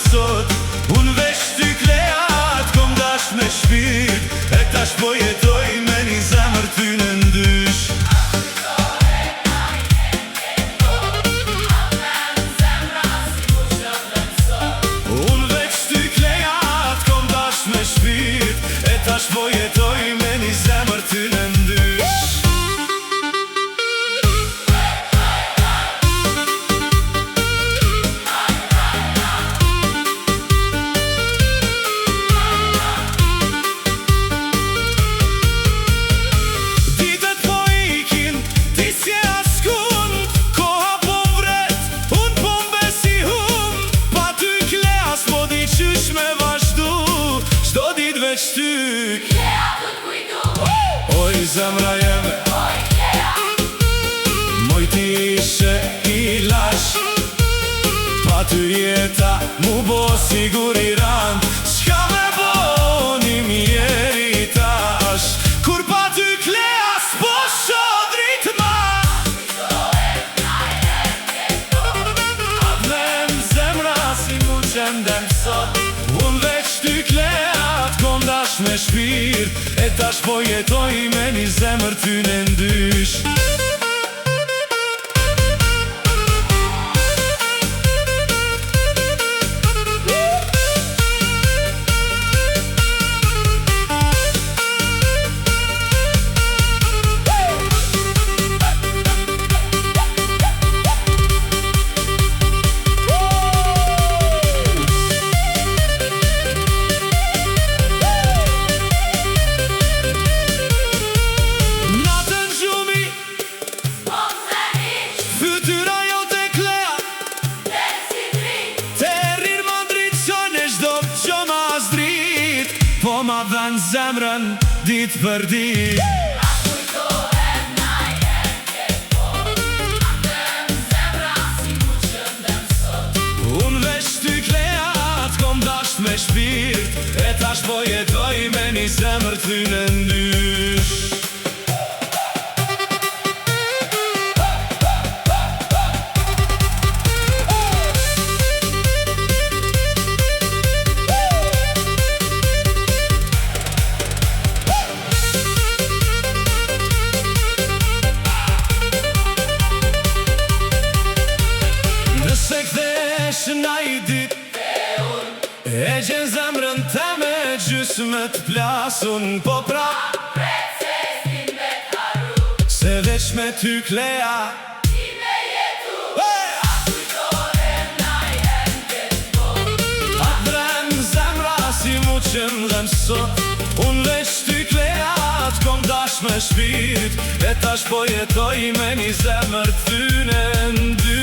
sot. Unë veç ty kleat kom dash me shpirt, e tash po jetoj me një zemër ty në ndysh. Unë veç ty kleat kom dash me shpirt, e tash po jetoj me një zemër ty në ndysh. Oj zemra jeme, moj ti ishe i lash, pa ty jeta mu bo sigur i rand. Shka me bo një mjeri tash, kur pa ty kleas po shodrit ma. Adhem zemra si mu qendem sot. Unë veç ty kleat kom dash me shpirt, e tash po jetoj me një zemër ty në ndysh. Po ma dhen zemrën dit për dit. A kujtohem na jem ke pot, adhem zemra si mu qëndem sot. Unë veç ty kleat kom dash me shpirt, e tash po jetoj me një zemër ty në ndysh. Se kthesh na i dit, e gjen zemrën te me gjysmë t'plasun. Po pra pret se s'din me t'haru, se veç me ty klea ti me jetu. A kujtohem na jem ke pot, adhem zemra si mu qëndem sot. Unë veç ty kleat kom dash me shpirt, e tash po jetoj me një zemër ty në ndysh.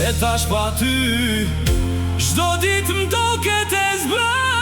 E tash pa ty, çdo ditë m'do këtë e zbra.